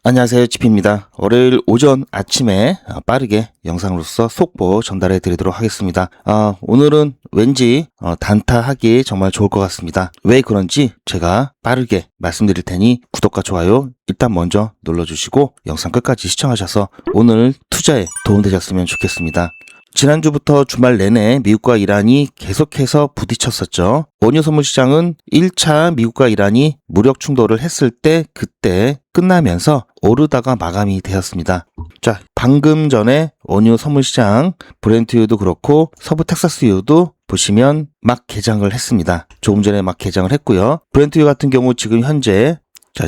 안녕하세요, 지피입니다. 월요일 오전 아침에 빠르게 영상으로서 속보 전달해 드리도록 하겠습니다. 오늘은 왠지 단타하기 정말 좋을 것 같습니다. 왜 그런지 제가 빠르게 말씀드릴 테니 구독과 좋아요 일단 먼저 눌러주시고 영상 끝까지 시청하셔서 오늘 투자에 도움되셨으면 좋겠습니다. 지난주부터 주말 내내 미국과 이란이 계속해서 부딪혔었죠. 원유 선물 시장은 1차 미국과 이란이 무력 충돌을 했을 때 그때 끝나면서 오르다가 마감이 되었습니다. 자, 방금 전에 원유 선물 시장 브렌트유도 그렇고 서부 텍사스유도 보시면 막 개장을 했습니다. 조금 전에 막 개장을 했고요. 브렌트유 같은 경우 지금 현재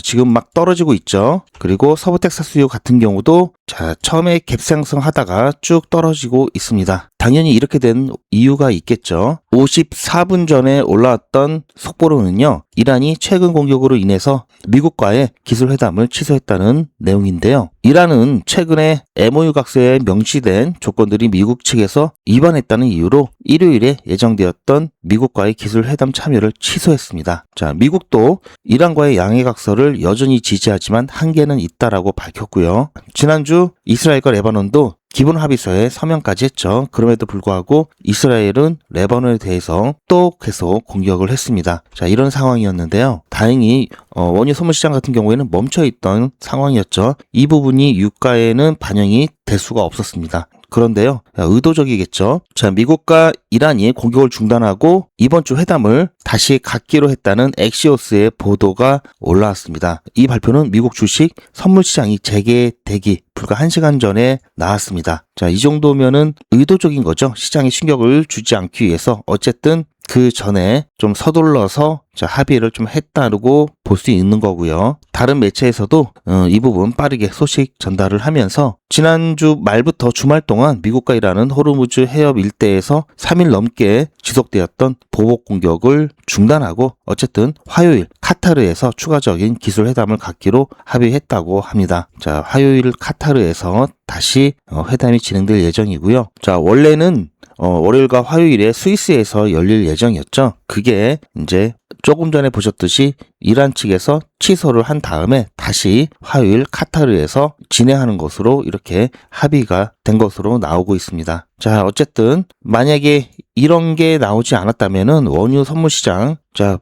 지금 막 떨어지고 있죠. 그리고 서부 텍사스유 같은 경우도 처음에 갭상승 하다가 쭉 떨어지고 있습니다. 당연히 이렇게 된 이유가 있겠죠. 54분 전에 올라왔던 속보로는요, 이란이 최근 공격으로 인해서 미국과의 기술회담을 취소했다는 내용인데요. 이란은 최근에 MOU 각서에 명시된 조건들이 미국 측에서 위반했다는 이유로 일요일에 예정되었던 미국과의 기술회담 참여를 취소했습니다. 미국도 이란과의 양해각서를 여전히 지지하지만 한계는 있다라고 밝혔고요. 지난주 이스라엘과 레바논도 기본 합의서에 서명까지 했죠. 그럼에도 불구하고 이스라엘은 레바논에 대해서 또 계속 공격을 했습니다. 이런 상황이었는데요. 다행히 원유 선물 시장 같은 경우에는 멈춰있던 상황이었죠. 이 부분이 유가에는 반영이 될 수가 없었습니다. 그런데요, 의도적이겠죠. 미국과 이란이 공격을 중단하고 이번 주 회담을 다시 갖기로 했다는 엑시오스의 보도가 올라왔습니다. 이 발표는 미국 주식 선물 시장이 재개되기 불과 1시간 전에 나왔습니다. 이 정도면은 의도적인 거죠. 시장에 충격을 주지 않기 위해서 어쨌든 그 전에 좀 서둘러서 합의를 좀 했다고 볼 수 있는 거고요. 다른 매체에서도 이 부분 빠르게 소식 전달을 하면서 지난주 말부터 주말 동안 미국과 이란은 호르무즈 해협 일대에서 3일 넘게 지속되었던 보복 공격을 중단하고 어쨌든 화요일 카타르에서 추가적인 기술 회담을 갖기로 합의했다고 합니다. 화요일 카타르에서 다시 회담이 진행될 예정이고요. 원래는 월요일과 화요일에 스위스에서 열릴 예정이었죠. 그게 이제 조금 전에 보셨듯이 이란 측에서 취소를 한 다음에 다시 화요일 카타르에서 진행하는 것으로 이렇게 합의가 된 것으로 나오고 있습니다. 어쨌든 만약에 이런 게 나오지 않았다면은 원유 선물 시장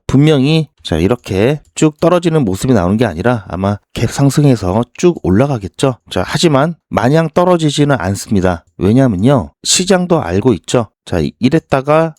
분명히 이렇게 쭉 떨어지는 모습이 나오는 게 아니라 아마 갭 상승해서 쭉 올라가겠죠. 하지만 마냥 떨어지지는 않습니다. 왜냐면요, 시장도 알고 있죠. 이랬다가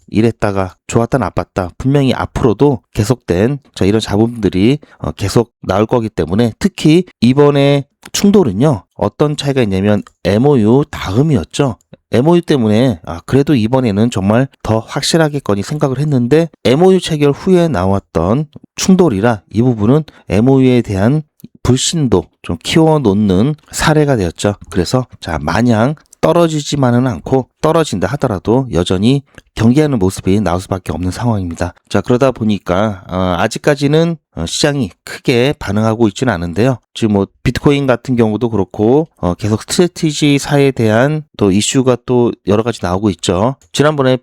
좋았다 나빴다 분명히 앞으로도 계속된 이런 자본들이 계속 나올 거기 때문에 특히 이번에 충돌은요, 어떤 차이가 있냐면 MOU 다음이었죠. MOU 때문에 그래도 이번에는 정말 더 확실하겠거니 생각을 했는데 MOU 체결 후에 나왔던 충돌이라 이 부분은 MOU에 대한 불신도 좀 키워놓는 사례가 되었죠. 그래서 마냥 떨어지지만은 않고 떨어진다 하더라도 여전히 경계하는 모습이 나올 수밖에 없는 상황입니다. 그러다 보니까 아직까지는 시장이 크게 반응하고 있지는 않은데요. 지금 비트코인 같은 경우도 그렇고 계속 스트래티지사에 대한 또 이슈가 또 여러 가지 나오고 있죠. 지난번에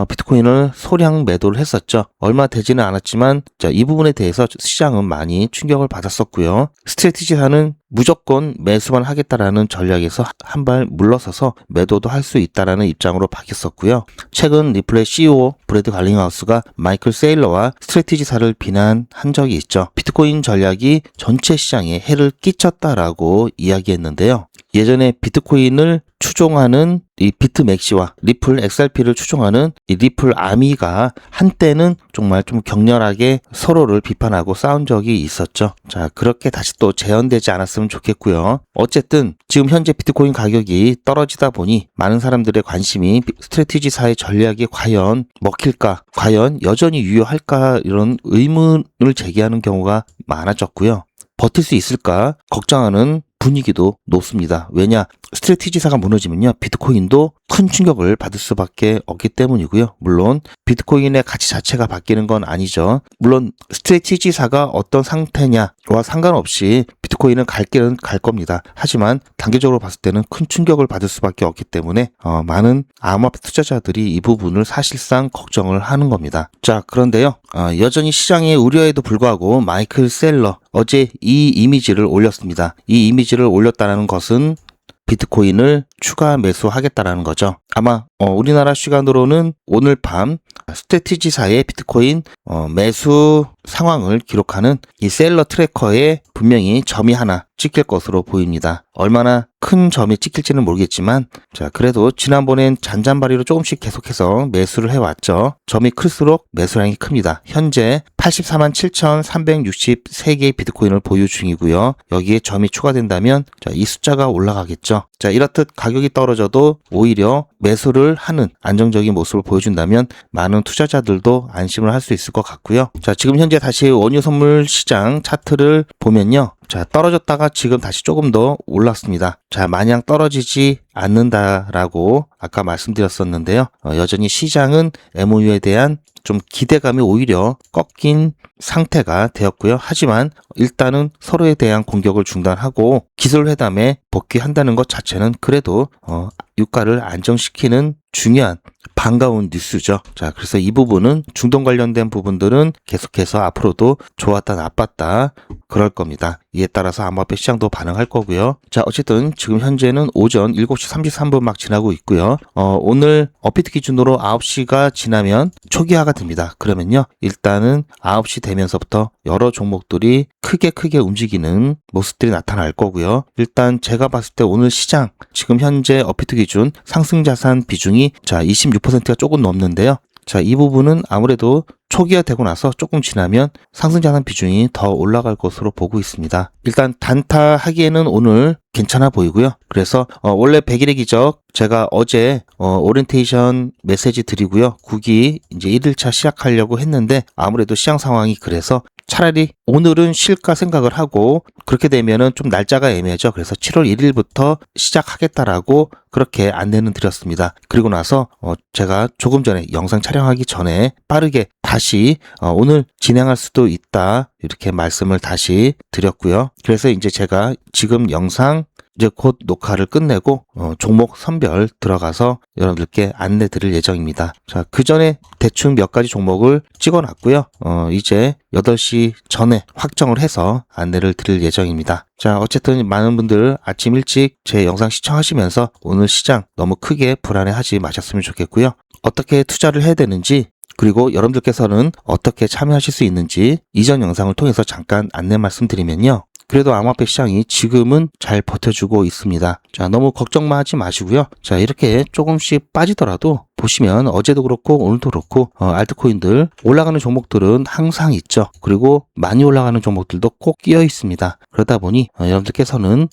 비트코인을 소량 매도를 했었죠. 얼마 되지는 않았지만 이 부분에 대해서 시장은 많이 충격을 받았었고요. 스트래티지사는 무조건 매수만 하겠다라는 전략에서 한 발 물러서서 매도도 할 수 있다라는 입장으로 바뀌었었고요. 최근 리플의 CEO 브래드 갈링하우스가 마이클 세일러와 스트래티지사를 비난한 적이 있죠. 비트코인 전략이 전체 시장에 해를 끼쳤다라고 이야기했는데요. 예전에 비트코인을 추종하는 이 비트맥시와 리플 XRP를 추종하는 이 리플 아미가 한때는 정말 좀 격렬하게 서로를 비판하고 싸운 적이 있었죠. 그렇게 다시 또 재현되지 않았으면 좋겠고요. 어쨌든 지금 현재 비트코인 가격이 떨어지다 보니 많은 사람들의 관심이 스트래티지사의 전략이 과연 먹힐까, 과연 여전히 유효할까 이런 의문을 제기하는 경우가 많아졌고요. 버틸 수 있을까 걱정하는 분위기도 높습니다. 왜냐? 스트래티지사가 무너지면요, 비트코인도 큰 충격을 받을 수밖에 없기 때문이고요. 물론 비트코인의 가치 자체가 바뀌는 건 아니죠. 물론 스트레티지사가 어떤 상태냐와 상관없이 비트코인은 갈 길은 갈 겁니다. 하지만 단기적으로 봤을 때는 큰 충격을 받을 수밖에 없기 때문에 많은 암호화폐 투자자들이 이 부분을 사실상 걱정을 하는 겁니다. 자, 그런데요. 여전히 시장의 우려에도 불구하고 마이클 셀러 어제 이 이미지를 올렸습니다. 이 이미지를 올렸다는 것은 비트코인을 추가 매수하겠다라는 거죠. 아마 우리나라 시간으로는 오늘 밤 스트레티지사의 비트코인 매수 상황을 기록하는 이 셀러 트래커에 분명히 점이 하나 찍힐 것으로 보입니다. 얼마나 큰 점이 찍힐지는 모르겠지만 자, 그래도 지난번엔 잔잔바리로 조금씩 계속해서 매수를 해왔죠. 점이 클수록 매수량이 큽니다. 현재 847,363개의 비트코인을 보유 중이고요. 여기에 점이 추가된다면 자, 이 숫자가 올라가겠죠. 자, 이렇듯 가격이 떨어져도 오히려 매수를 하는 안정적인 모습을 보여준다면 많은 투자자들도 안심을 할 수 있을 것 같고요. 자, 지금 현재 다시 원유 선물 시장 차트를 보면요. 자, 떨어졌다가 지금 다시 조금 더 올랐습니다. 자, 마냥 떨어지지 않는다라고 아까 말씀드렸었는데요. 여전히 시장은 MOU에 대한 좀 기대감이 오히려 꺾인 상태가 되었고요. 하지만 일단은 서로에 대한 공격을 중단하고 기술회담에 복귀한다는 것 자체는 그래도 유가를 안정시키는 중요한 반가운 뉴스죠. 자, 그래서 이 부분은 중동 관련된 부분들은 계속해서 앞으로도 좋았다 나빴다 그럴 겁니다. 이에 따라서 암호화폐 시장도 반응할 거고요. 자, 어쨌든 지금 현재는 오전 7시 33분 막 지나고 있고요. 오늘 업비트 기준으로 9시가 지나면 초기화가 됩니다. 그러면요. 일단은 9시 되면서부터 여러 종목들이 크게 움직이는 모습들이 나타날 거고요. 일단 제가 봤을 때 오늘 시장 지금 현재 업비트 기준 상승자산 비중이 자 26%가 조금 넘는데요. 자, 이 부분은 아무래도 초기화 되고 나서 조금 지나면 상승자산 비중이 더 올라갈 것으로 보고 있습니다. 일단 단타하기에는 오늘 괜찮아 보이고요. 그래서 원래 100일의 기적 제가 어제 오리엔테이션 메시지 드리고요. 국이 이제 1일차 시작하려고 했는데 아무래도 시장 상황이 그래서 차라리 오늘은 쉴까 생각을 하고 그렇게 되면은 좀 날짜가 애매하죠. 그래서 7월 1일부터 시작하겠다라고 그렇게 안내는 드렸습니다. 그리고 나서 제가 조금 전에 영상 촬영하기 전에 빠르게 다시 오늘 진행할 수도 있다 이렇게 말씀을 다시 드렸고요. 그래서 이제 제가 지금 영상 이제 곧 녹화를 끝내고 종목 선별 들어가서 여러분들께 안내 드릴 예정입니다. 자, 그 전에 대충 몇 가지 종목을 찍어놨고요. 이제 8시 전에 확정을 해서 안내를 드릴 예정입니다. 자, 어쨌든 많은 분들 아침 일찍 제 영상 시청하시면서 오늘 시장 너무 크게 불안해하지 마셨으면 좋겠고요. 어떻게 투자를 해야 되는지 그리고 여러분들께서는 어떻게 참여하실 수 있는지 이전 영상을 통해서 잠깐 안내 말씀드리면요. 그래도 암호화폐 시장이 지금은 잘 버텨주고 있습니다. 자, 너무 걱정만 하지 마시고요. 자, 이렇게 조금씩 빠지더라도 보시면 어제도 그렇고 오늘도 그렇고 알트코인들 올라가는 종목들은 항상 있죠. 그리고 많이 올라가는 종목들도 꼭 끼어 있습니다. 그러다 보니 여러분들께서는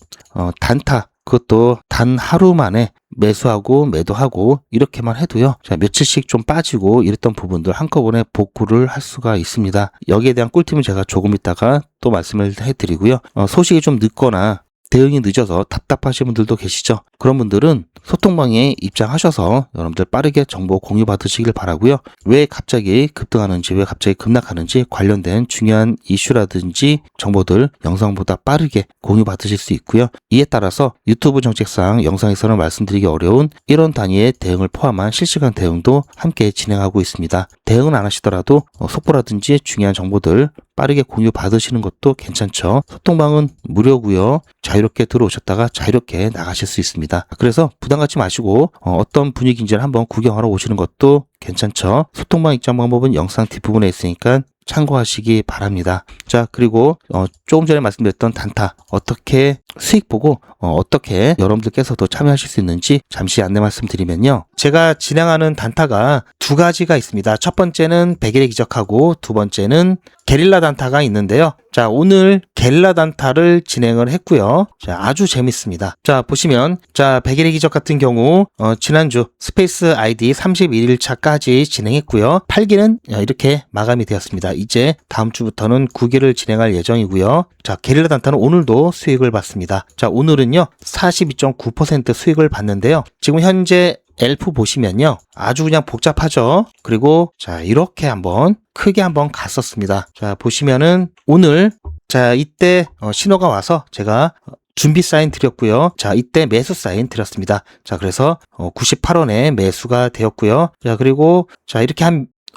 단타 그것도 단 하루 만에 매수하고 매도하고 이렇게만 해도요. 자, 며칠씩 좀 빠지고 이랬던 부분들 한꺼번에 복구를 할 수가 있습니다. 여기에 대한 꿀팁은 제가 조금 있다가 또 말씀을 해드리고요. 소식이 좀 늦거나 대응이 늦어서 답답하신 분들도 계시죠. 그런 분들은 소통방에 입장하셔서 여러분들 빠르게 정보 공유 받으시길 바라고요. 왜 갑자기 급등하는지 왜 갑자기 급락하는지 관련된 중요한 이슈라든지 정보들 영상보다 빠르게 공유 받으실 수 있고요. 이에 따라서 유튜브 정책상 영상에서는 말씀드리기 어려운 1원 단위의 대응을 포함한 실시간 대응도 함께 진행하고 있습니다. 대응은 안 하시더라도 속보라든지 중요한 정보들 빠르게 공유 받으시는 것도 괜찮죠. 소통방은 무료고요. 자유롭게 들어오셨다가 자유롭게 나가실 수 있습니다. 그래서 부담 갖지 마시고 어떤 분위기인지를 한번 구경하러 오시는 것도 괜찮죠. 소통방 입장 방법은 영상 뒷부분에 있으니까 참고하시기 바랍니다. 자, 그리고 조금 전에 말씀드렸던 단타 어떻게 수익 보고 어떻게 여러분들께서도 참여하실 수 있는지 잠시 안내 말씀드리면요. 제가 진행하는 단타가 두 가지가 있습니다. 첫 번째는 100일의 기적하고 두 번째는 게릴라 단타가 있는데요. 자, 오늘 게릴라 단타를 진행을 했고요. 자, 아주 재밌습니다. 자, 보시면 자, 100일의 기적 같은 경우 지난주 스페이스 아이디 31일차까지 진행했고요. 8기는 이렇게 마감이 되었습니다. 이제 다음 주부터는 9기를 진행할 예정이고요. 자, 게릴라 단타는 오늘도 수익을 받습니다. 자, 오늘은요 42.9% 수익을 받는데요. 지금 현재 엘프 보시면요. 아주 그냥 복잡하죠. 그리고 자, 이렇게 한번 크게 한번 갔었습니다. 자, 보시면은 오늘 자, 이때 신호가 와서 제가 준비 사인 드렸고요. 자, 이때 매수 사인 드렸습니다. 자, 그래서 98원에 매수가 되었고요. 자, 그리고 자, 이렇게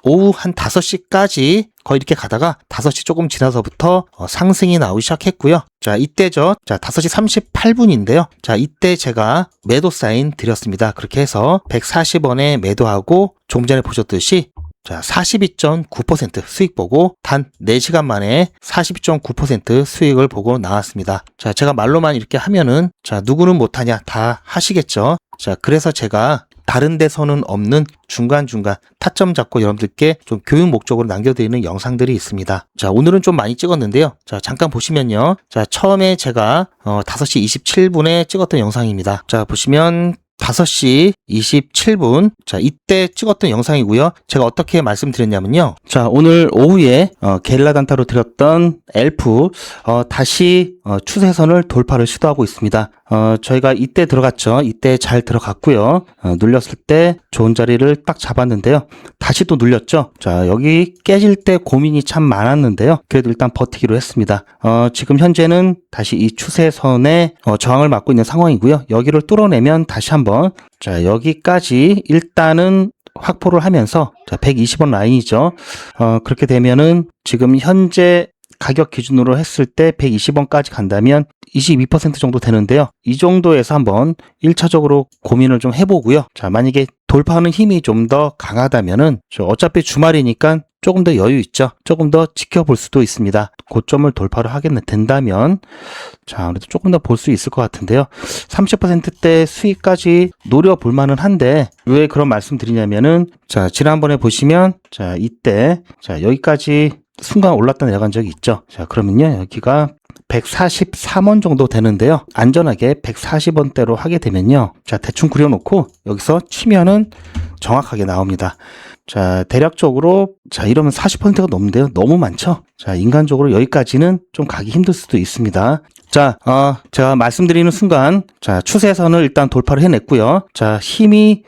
오후 한 5시까지 거의 이렇게 가다가 5시 조금 지나서부터 상승이 나오기 시작했고요. 자, 이때죠. 자, 5시 38분인데요. 자, 이때 제가 매도 사인 드렸습니다. 그렇게 해서 140원에 매도하고 조금 전에 보셨듯이 자, 42.9% 수익 보고 단 4시간 만에 42.9% 수익을 보고 나왔습니다. 자, 제가 말로만 이렇게 하면은 자, 누구는 못하냐 다 하시겠죠. 자, 그래서 제가 다른 데서는 없는 중간중간 타점 잡고 여러분들께 좀 교육 목적으로 남겨드리는 영상들이 있습니다. 자, 오늘은 좀 많이 찍었는데요. 자, 잠깐 보시면요. 자, 처음에 제가 5시 27분에 찍었던 영상입니다. 자, 보시면 5시 27분. 자, 이때 찍었던 영상이고요. 제가 어떻게 말씀드렸냐면요. 자, 오늘 오후에 게릴라 단타로 드렸던 엘프 다시 추세선을 돌파를 시도하고 있습니다. 저희가 이때 들어갔죠. 이때 잘 들어갔고요. 눌렸을 때 좋은 자리를 딱 잡았는데요. 다시 또 눌렸죠. 자, 여기 깨질 때 고민이 참 많았는데요. 그래도 일단 버티기로 했습니다. 지금 현재는 다시 이 추세선에 저항을 맞고 있는 상황이고요. 여기를 뚫어내면 다시 한번 자, 여기까지 일단은 확보를 하면서 자, 120원 라인이죠. 그렇게 되면은 지금 현재 가격 기준으로 했을 때 120원까지 간다면 22% 정도 되는데요. 이 정도에서 한번 1차적으로 고민을 좀 해보고요. 자, 만약에 돌파하는 힘이 좀 더 강하다면은 어차피 주말이니까 조금 더 여유 있죠. 조금 더 지켜볼 수도 있습니다. 고점을 돌파를 하게 된다면 자, 그래도 조금 더 볼 수 있을 것 같은데요. 30%대 수익까지 노려볼 만은 한데 왜 그런 말씀 드리냐면은 자, 지난번에 보시면 자, 이때 자, 여기까지 순간 올랐다 내려간 적이 있죠. 자, 그러면요. 여기가 143원 정도 되는데요. 안전하게 140원대로 하게 되면요. 자, 대충 그려놓고 여기서 치면은 정확하게 나옵니다. 자, 대략적으로 자, 이러면 40%가 넘는데요. 너무 많죠? 자, 인간적으로 여기까지는 좀 가기 힘들 수도 있습니다. 자, 제가 말씀드리는 순간, 자, 추세선을 일단 돌파를 해냈고요. 자, 힘이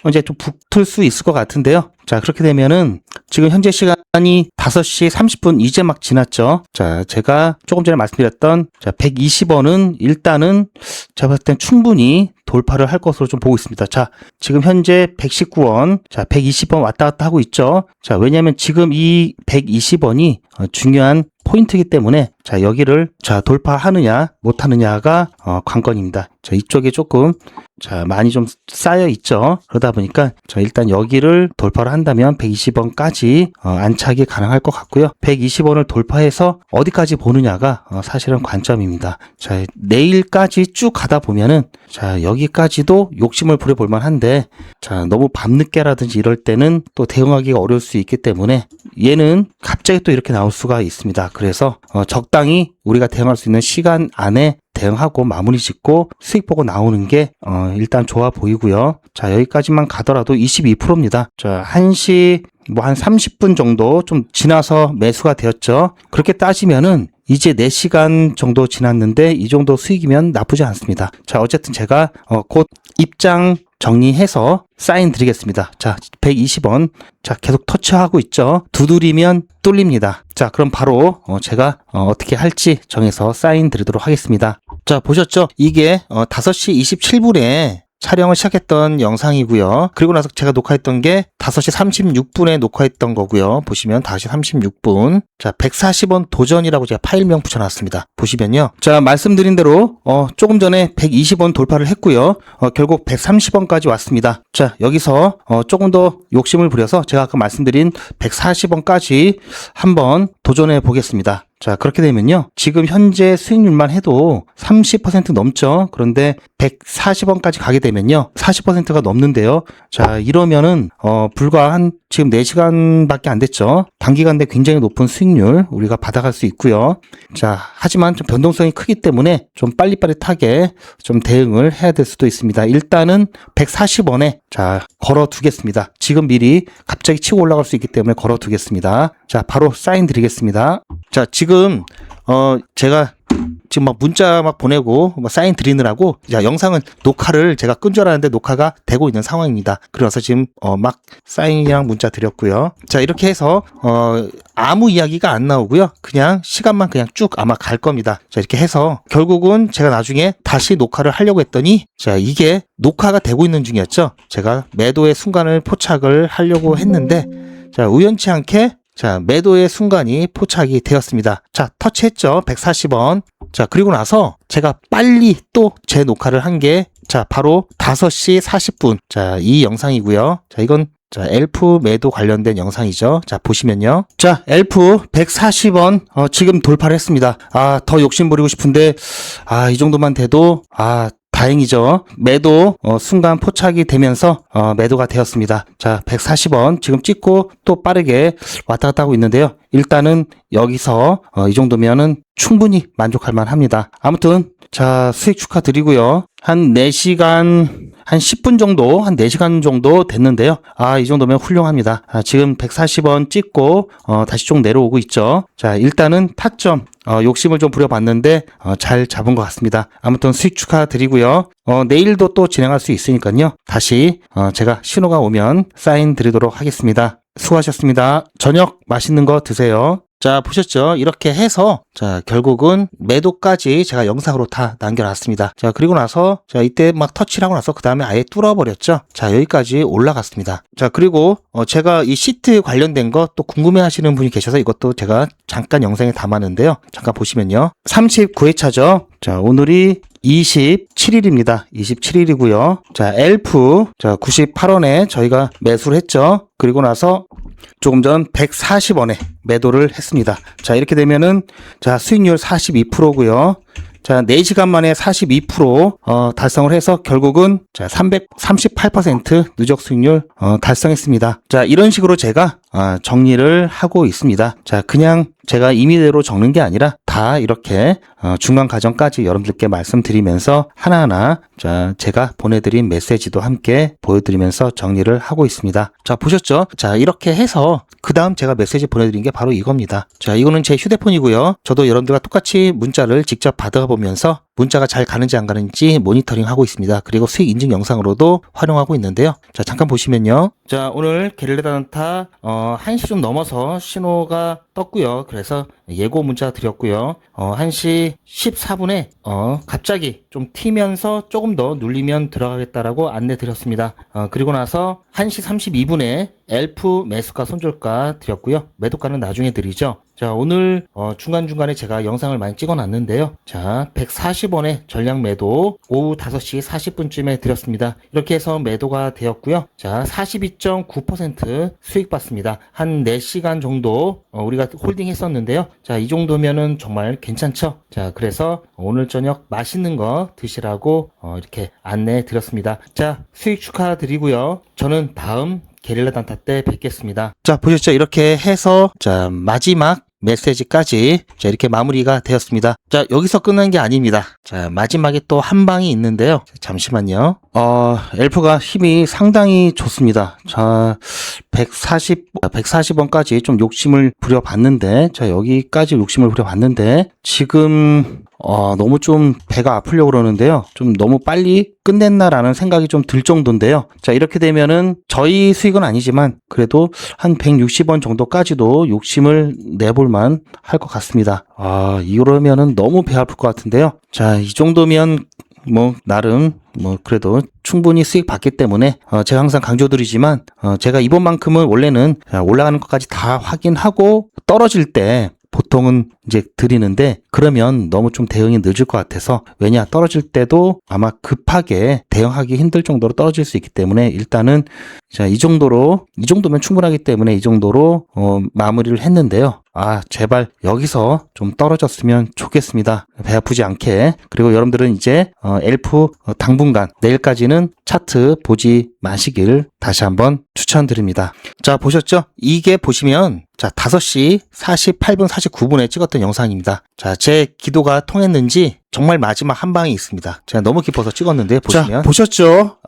이제 좀 붙을 수 있을 것 같은데요. 자, 그렇게 되면은 지금 현재 시간이 5시 30분 이제 막 지났죠. 자, 제가 조금 전에 말씀드렸던 자, 120원은 일단은 제가 봤을 땐 충분히 돌파를 할 것으로 좀 보고 있습니다. 자, 지금 현재 119원, 자, 120원 왔다 갔다 하고 있죠. 자, 왜냐하면 지금 이 120원이 중요한 포인트이기 때문에 자, 여기를 자, 돌파하느냐 못하느냐가 관건입니다. 자, 이쪽에 조금 자, 많이 좀 쌓여 있죠. 그러다 보니까 자, 일단 여기를 돌파를 한다면 120원까지 안착이 가능할 것 같고요. 120원을 돌파해서 어디까지 보느냐가 사실은 관점입니다. 자, 내일까지 쭉 가다 보면은 자, 여기까지도 욕심을 부려볼 만한데 자, 너무 밤늦게라든지 이럴 때는 또 대응하기가 어려울 수 있기 때문에 얘는 갑자기 또 이렇게 나올 수가 있습니다. 그래서 적당히 우리가 대응할 수 있는 시간 안에 대응하고 마무리 짓고 수익 보고 나오는 게 일단 좋아 보이고요. 자, 여기까지만 가더라도 22%입니다. 자, 1시 한 30분 정도 좀 지나서 매수가 되었죠. 그렇게 따지면은 이제 4시간 정도 지났는데 이 정도 수익이면 나쁘지 않습니다. 자, 어쨌든 제가 곧 입장 정리해서 사인 드리겠습니다. 자, 120원. 자, 계속 터치하고 있죠. 두드리면 뚫립니다. 자, 그럼 바로 제가 어떻게 할지 정해서 사인 드리도록 하겠습니다. 자, 보셨죠? 이게 5시 27분에 촬영을 시작했던 영상이고요. 그리고 나서 제가 녹화했던 게 5시 36분에 녹화했던 거고요. 보시면 5시 36분. 자, 140원 도전이라고 제가 파일명 붙여놨습니다. 보시면요. 자, 말씀드린 대로 조금 전에 120원 돌파를 했고요. 결국 130원까지 왔습니다. 자, 여기서 조금 더 욕심을 부려서 제가 아까 말씀드린 140원까지 한번 도전해 보겠습니다. 자, 그렇게 되면요. 지금 현재 수익률만 해도 30% 넘죠. 그런데 140원까지 가게 되면요. 40%가 넘는데요. 자, 이러면은 불과 한 지금 4시간밖에 안 됐죠. 단기간 내 굉장히 높은 수익률 우리가 받아갈 수 있고요. 자, 하지만 좀 변동성이 크기 때문에 좀 빨리빠릿하게 좀 대응을 해야 될 수도 있습니다. 일단은 140원에 자, 걸어 두겠습니다. 지금 미리 갑자기 치고 올라갈 수 있기 때문에 걸어 두겠습니다. 자, 바로 사인 드리겠습니다. 자, 지금 제가 지금 막 문자 막 보내고 막 사인 드리느라고 자, 영상은 녹화를 제가 끈 줄 알았는데 녹화가 되고 있는 상황입니다. 그래서 지금 막 사인이랑 문자 드렸고요. 자, 이렇게 해서 아무 이야기가 안 나오고요. 그냥 시간만 그냥 쭉 아마 갈 겁니다. 자, 이렇게 해서 결국은 제가 나중에 다시 녹화를 하려고 했더니 자, 이게 녹화가 되고 있는 중이었죠. 제가 매도의 순간을 포착을 하려고 했는데 자, 우연치 않게 자, 매도의 순간이 포착이 되었습니다. 자, 터치했죠. 140원. 자, 그리고 나서 제가 빨리 또 제 녹화를 한 게 자, 바로 5시 40분. 자, 이 영상이고요. 자, 이건 자, 엘프 매도 관련된 영상이죠. 자, 보시면요. 자, 엘프 140원 지금 돌파를 했습니다. 더 욕심 부리고 싶은데 이 정도만 돼도 다행이죠. 매도 순간 포착이 되면서 매도가 되었습니다. 자, 140원 지금 찍고 또 빠르게 왔다 갔다 하고 있는데요. 일단은 여기서 이 정도면은 충분히 만족할 만합니다. 아무튼 자, 수익 축하드리고요. 한 4시간 한 10분 정도, 한 4시간 정도 됐는데요. 이 정도면 훌륭합니다. 지금 140원 찍고, 다시 좀 내려오고 있죠. 자, 일단은 타점, 욕심을 좀 부려봤는데, 잘 잡은 것 같습니다. 아무튼 수익 축하드리고요. 내일도 또 진행할 수 있으니까요. 다시, 제가 신호가 오면 사인 드리도록 하겠습니다. 수고하셨습니다. 저녁 맛있는 거 드세요. 자, 보셨죠? 이렇게 해서 자, 결국은 매도까지 제가 영상으로 다 남겨놨습니다. 자, 그리고 나서 자, 이때 막 터치를 하고 나서 그 다음에 아예 뚫어버렸죠. 자, 여기까지 올라갔습니다. 자, 그리고 제가 이 시트 관련된 거 또 궁금해 하시는 분이 계셔서 이것도 제가 잠깐 영상에 담았는데요. 잠깐 보시면요. 39회차죠. 자, 오늘이 27일입니다. 27일이고요. 자, 엘프 자, 98원에 저희가 매수를 했죠. 그리고 나서 조금 전 140원에 매도를 했습니다. 자, 이렇게 되면은 자, 수익률 42%고요. 자, 4시간 만에 42% 달성을 해서 결국은 자, 338% 누적 수익률 달성했습니다. 자, 이런 식으로 제가 정리를 하고 있습니다. 자, 그냥 제가 임의대로 적는 게 아니라 다 이렇게 중간 과정까지 여러분들께 말씀드리면서 하나하나 자, 제가 보내드린 메시지도 함께 보여드리면서 정리를 하고 있습니다. 자, 보셨죠? 자, 이렇게 해서 그 다음 제가 메시지 보내드린 게 바로 이겁니다. 자, 이거는 제 휴대폰이고요. 저도 여러분들과 똑같이 문자를 직접 받아보면서 문자가 잘 가는지 안 가는지 모니터링 하고 있습니다. 그리고 수익 인증 영상으로도 활용하고 있는데요. 자, 잠깐 보시면요. 자, 오늘 게릴라 단타 1시 좀 넘어서 신호가 떴고요. 그래서 예고 문자 드렸고요. 1시 14분에 갑자기 좀 튀면서 조금 더 눌리면 들어가겠다라고 안내 드렸습니다. 그리고 나서 1시 32분에 엘프 매수가 손절가 드렸고요. 매도가는 나중에 드리죠. 자, 오늘 중간중간에 제가 영상을 많이 찍어놨는데요. 자, 140원에 전량 매도 오후 5시 40분쯤에 드렸습니다. 이렇게 해서 매도가 되었고요. 자, 42.9% 수익 봤습니다. 한 4시간 정도 우리가 홀딩 했었는데요. 자, 이 정도면은 정말 괜찮죠? 자, 그래서 오늘 저녁 맛있는 거 드시라고 이렇게 안내 드렸습니다. 자, 수익 축하드리고요. 저는 다음 게릴라 단타 때 뵙겠습니다. 자, 보셨죠? 이렇게 해서 자, 마지막 메시지까지 자, 이렇게 마무리가 되었습니다. 자, 여기서 끝난 게 아닙니다. 자, 마지막에 또 한 방이 있는데요. 잠시만요. 엘프가 힘이 상당히 좋습니다. 자, 140원까지 좀 욕심을 부려봤는데, 자, 여기까지 욕심을 부려봤는데, 지금, 너무 좀 배가 아프려고 그러는데요. 좀 너무 빨리 끝냈나라는 생각이 좀 들 정도인데요. 자, 이렇게 되면은 저희 수익은 아니지만 그래도 한 160원 정도까지도 욕심을 내볼만 할 것 같습니다. 이러면은 너무 배 아플 것 같은데요. 자, 이 정도면 나름 그래도 충분히 수익 받기 때문에 제가 항상 강조드리지만 제가 이번만큼은 원래는 올라가는 것까지 다 확인하고 떨어질 때 보통은 이제 드리는데 그러면 너무 좀 대응이 늦을 것 같아서 왜냐 떨어질 때도 아마 급하게 대응하기 힘들 정도로 떨어질 수 있기 때문에 일단은 자, 이 정도면 충분하기 때문에 이 정도로 마무리를 했는데요. 제발 여기서 좀 떨어졌으면 좋겠습니다. 배 아프지 않게. 그리고 여러분들은 이제 엘프 당분간 내일까지는 차트 보지 마시길 다시 한번 추천드립니다. 자, 보셨죠? 이게 보시면 자, 5시 48분 49분에 찍었던 영상입니다. 자, 제 기도가 통했는지 정말 마지막 한 방이 있습니다. 제가 너무 깊어서 찍었는데 보시면 자, 보셨죠?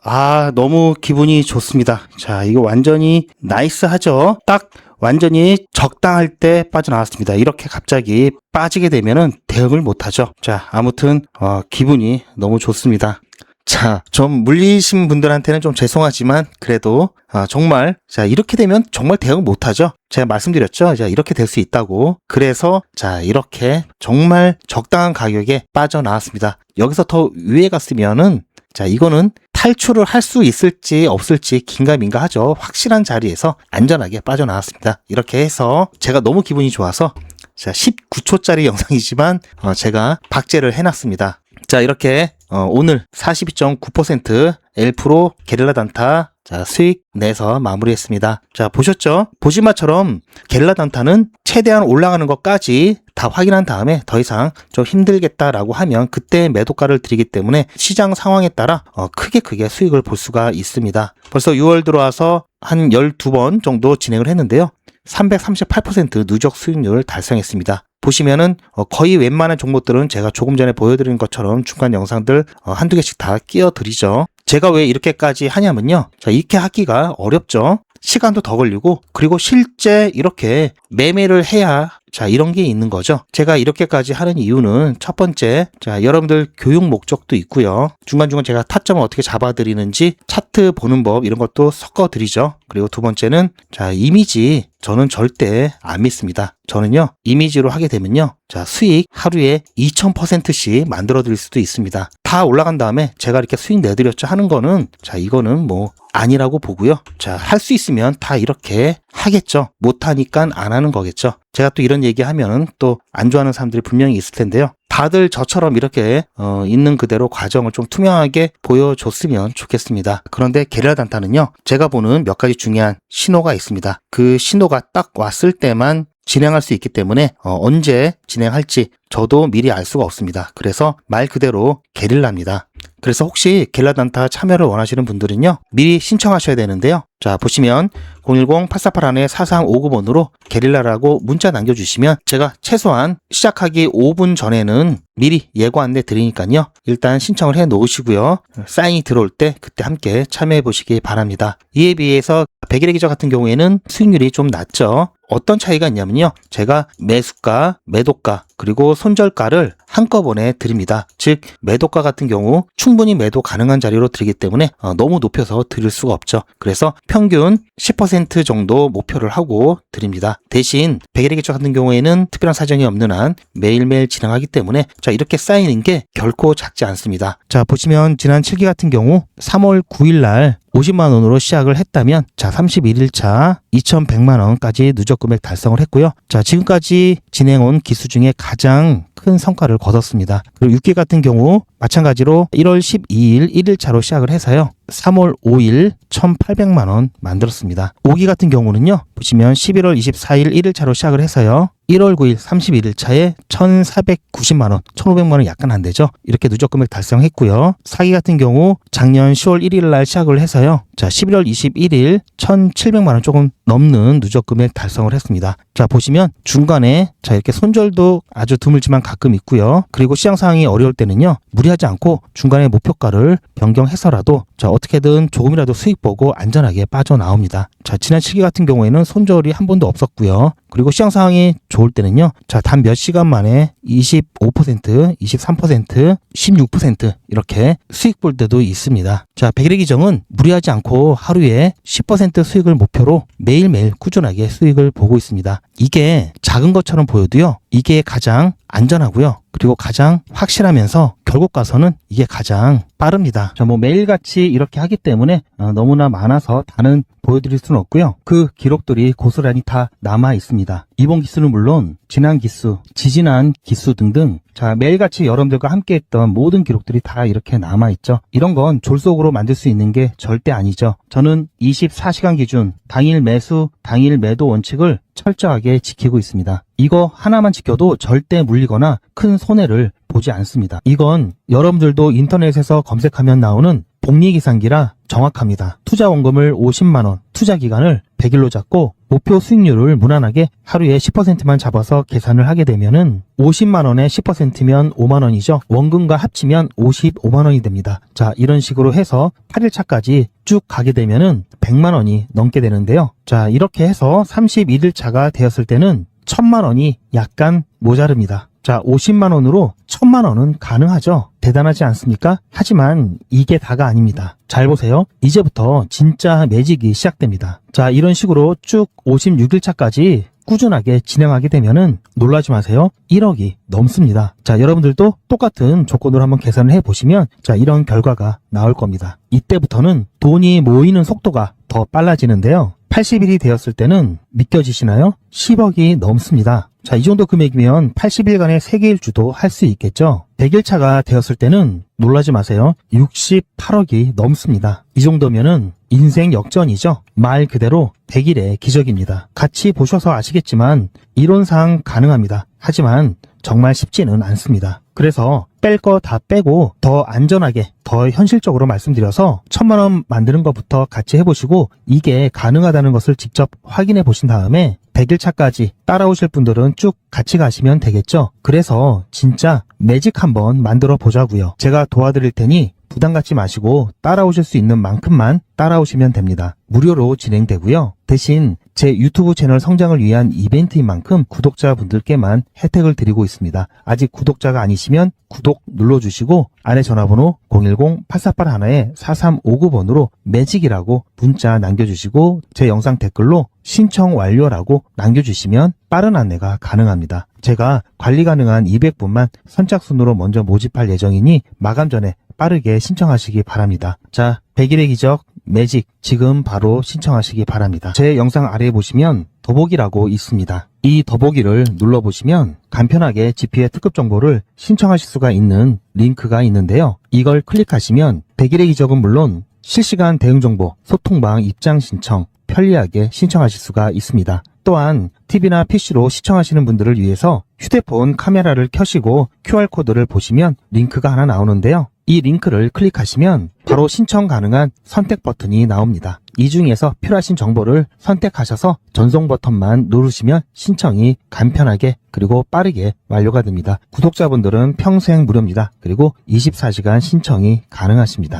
너무 기분이 좋습니다. 자, 이거 완전히 나이스하죠? 딱 완전히 적당할 때 빠져나왔습니다. 이렇게 갑자기 빠지게 되면은 대응을 못하죠. 자, 아무튼 기분이 너무 좋습니다. 자, 좀 물리신 분들한테는 좀 죄송하지만 그래도 정말 자 이렇게 되면 정말 대응 못하죠. 제가 말씀드렸죠. 자, 이렇게 될 수 있다고. 그래서 자 이렇게 정말 적당한 가격에 빠져나왔습니다. 여기서 더 위에 갔으면은 자 이거는 탈출을 할 수 있을지 없을지 긴가민가 하죠. 확실한 자리에서 안전하게 빠져나왔습니다. 이렇게 해서 제가 너무 기분이 좋아서 자 19초짜리 영상이지만 제가 박제를 해놨습니다. 자 이렇게 오늘 42.9% L 프로 게릴라 단타 자 수익 내서 마무리했습니다. 자 보셨죠? 보신 바처럼 게릴라 단타는 최대한 올라가는 것까지 다 확인한 다음에 더 이상 좀 힘들겠다라고 하면 그때 매도가를 드리기 때문에 시장 상황에 따라 크게 수익을 볼 수가 있습니다. 벌써 6월 들어와서 한 12번 정도 진행을 했는데요. 338% 누적 수익률을 달성했습니다. 보시면은 거의 웬만한 종목들은 제가 조금 전에 보여드린 것처럼 중간 영상들 한두 개씩 다 끼워 드리죠. 제가 왜 이렇게까지 하냐면요. 자, 이렇게 하기가 어렵죠. 시간도 더 걸리고 그리고 실제 이렇게 매매를 해야 자 이런 게 있는 거죠. 제가 이렇게까지 하는 이유는 첫 번째 자 여러분들 교육 목적도 있고요. 중간중간 제가 타점을 어떻게 잡아드리는지 차트 보는 법 이런 것도 섞어드리죠. 그리고 두 번째는 자 이미지 저는 절대 안 믿습니다. 저는요 이미지로 하게 되면요 자 수익 하루에 2000%씩 만들어 드릴 수도 있습니다. 다 올라간 다음에 제가 이렇게 수익 내드렸죠 하는 거는 자 이거는 뭐 아니라고 보고요. 자 할 수 있으면 다 이렇게 하겠죠. 못하니까 안 하는 거겠죠. 제가 또 이런 얘기하면 또 안 좋아하는 사람들이 분명히 있을 텐데요. 다들 저처럼 이렇게 있는 그대로 과정을 좀 투명하게 보여줬으면 좋겠습니다. 그런데 게릴라 단타는요. 제가 보는 몇 가지 중요한 신호가 있습니다. 그 신호가 딱 왔을 때만 진행할 수 있기 때문에 언제 진행할지 저도 미리 알 수가 없습니다. 그래서 말 그대로 게릴라입니다. 그래서 혹시 게릴라 단타 참여를 원하시는 분들은요. 미리 신청하셔야 되는데요. 자 보시면 010-8481-4359번으로 게릴라라고 문자 남겨주시면 제가 최소한 시작하기 5분 전에는 미리 예고 안내 드리니까요. 일단 신청을 해 놓으시고요. 사인이 들어올 때 그때 함께 참여해 보시기 바랍니다. 이에 비해서 백일의 기적 같은 경우에는 수익률이 좀 낮죠. 어떤 차이가 있냐면요. 제가 매수가, 매도가, 그리고 손절가를 한꺼번에 드립니다. 즉 매도가 같은 경우 충분히 매도 가능한 자리로 드리기 때문에 너무 높여서 드릴 수가 없죠. 그래서 평균 10% 정도 목표를 하고 드립니다. 대신 백일의 기적 같은 경우에는 특별한 사정이 없는 한 매일매일 진행하기 때문에 자 이렇게 쌓이는 게 결코 작지 않습니다. 자 보시면 지난 7기 같은 경우 3월 9일 날 50만 원으로 시작을 했다면 자 31일차 2100만 원까지 누적 금액 달성을 했고요. 자 지금까지 진행온 기수 중에 가장 큰 성과를 거뒀습니다. 그리고 6기 같은 경우 마찬가지로 1월 12일 1일차로 시작을 해서요. 3월 5일 1,800만 원 만들었습니다. 5기 같은 경우는요. 보시면 11월 24일 1일차로 시작을 해서요. 1월 9일 31일차에 1,490만 원, 1,500만 원 약간 안 되죠. 이렇게 누적 금액 달성했고요. 4기 같은 경우 작년 10월 1일 날 시작을 해서요. 자, 11월 21일 1,700만 원 조금 넘는 누적 금액 달성을 했습니다. 자, 보시면 중간에 자, 이렇게 손절도 아주 드물지만 가끔 있고요. 그리고 시장 상황이 어려울 때는요. 무리하지 않고 중간에 목표가를 변경해서라도 자, 어떻게든 조금이라도 수익 보고 안전하게 빠져나옵니다. 자, 지난 7기 같은 경우에는 손절이 한 번도 없었고요. 그리고 시장 상황이 좋을 때는요. 자, 단 몇 시간 만에 25%, 23%, 16% 이렇게 수익 볼 때도 있습니다. 자, 백일의 기정은 무리하지 않고 하루에 10% 수익을 목표로 매일매일 꾸준하게 수익을 보고 있습니다. 이게 작은 것처럼 보여도요. 이게 가장 안전하고요. 그리고 가장 확실하면서 결국 가서는 이게 가장 빠릅니다. 자, 뭐 매일같이 이렇게 하기 때문에 너무나 많아서 다는 보여드릴 수는 없고요. 그 기록들이 고스란히 다 남아 있습니다. 이번 기수는 물론 지난 기수, 지지난 기수 등등 자 매일같이 여러분들과 함께했던 모든 기록들이 다 이렇게 남아있죠. 이런 건 졸속으로 만들 수 있는 게 절대 아니죠. 저는 24시간 기준 당일 매수, 당일 매도 원칙을 철저하게 지키고 있습니다. 이거 하나만 지켜도 절대 물리거나 큰 손해를 보지 않습니다. 이건 여러분들도 인터넷에서 검색하면 나오는 복리계산기라 정확합니다. 투자 원금을 50만원, 투자 기간을 100일로 잡고 목표 수익률을 무난하게 하루에 10%만 잡아서 계산을 하게 되면은 50만원에 10%면 5만원이죠. 원금과 합치면 55만원이 됩니다. 자, 이런 식으로 해서 8일차까지 쭉 가게 되면은 100만원이 넘게 되는데요. 자, 이렇게 해서 31일차가 되었을 때는 1000만원이 약간 모자릅니다. 자, 50만원으로 1000만원은 가능하죠. 대단하지 않습니까? 하지만 이게 다가 아닙니다. 잘 보세요. 이제부터 진짜 매직이 시작됩니다. 자, 이런 식으로 쭉 56일차까지 꾸준하게 진행하게 되면은 놀라지 마세요. 1억이 넘습니다. 자, 여러분들도 똑같은 조건으로 한번 계산을 해보시면 자, 이런 결과가 나올 겁니다. 이때부터는 돈이 모이는 속도가 더 빨라지는데요. 80일이 되었을 때는 믿겨지시나요? 10억이 넘습니다. 자, 이 정도 금액이면 80일간의 세계일주도 할 수 있겠죠? 100일차가 되었을 때는 놀라지 마세요. 68억이 넘습니다. 이 정도면은 인생 역전이죠. 말 그대로 100일의 기적입니다. 같이 보셔서 아시겠지만 이론상 가능합니다. 하지만 정말 쉽지는 않습니다. 그래서 뺄 거 다 빼고 더 안전하게 더 현실적으로 말씀드려서 1000만원 만드는 것부터 같이 해보시고 이게 가능하다는 것을 직접 확인해 보신 다음에 100일차까지 따라오실 분들은 쭉 같이 가시면 되겠죠. 그래서 진짜 매직 한번 만들어 보자고요. 제가 도와드릴 테니 부담 갖지 마시고 따라오실 수 있는 만큼만 따라오시면 됩니다. 무료로 진행되고요. 대신 제 유튜브 채널 성장을 위한 이벤트인 만큼 구독자분들께만 혜택을 드리고 있습니다. 아직 구독자가 아니시면 구독 눌러주시고 안에 전화번호 010-8481-4359번으로 매직이라고 문자 남겨주시고 제 영상 댓글로 신청 완료라고 남겨주시면 빠른 안내가 가능합니다. 제가 관리 가능한 200분만 선착순으로 먼저 모집할 예정이니 마감 전에 빠르게 신청하시기 바랍니다. 자, 100일의 기적 매직 지금 바로 신청하시기 바랍니다. 제 영상 아래에 보시면 더보기라고 있습니다. 이 더보기를 눌러보시면 간편하게 GP의 특급 정보를 신청하실 수가 있는 링크가 있는데요. 이걸 클릭하시면 100일의 기적은 물론 실시간 대응 정보, 소통방 입장 신청 편리하게 신청하실 수가 있습니다. 또한 TV나 PC로 시청하시는 분들을 위해서 휴대폰 카메라를 켜시고 QR코드를 보시면 링크가 하나 나오는데요. 이 링크를 클릭하시면 바로 신청 가능한 선택 버튼이 나옵니다. 이 중에서 필요하신 정보를 선택하셔서 전송 버튼만 누르시면 신청이 간편하게 그리고 빠르게 완료가 됩니다. 구독자분들은 평생 무료입니다. 그리고 24시간 신청이 가능하십니다.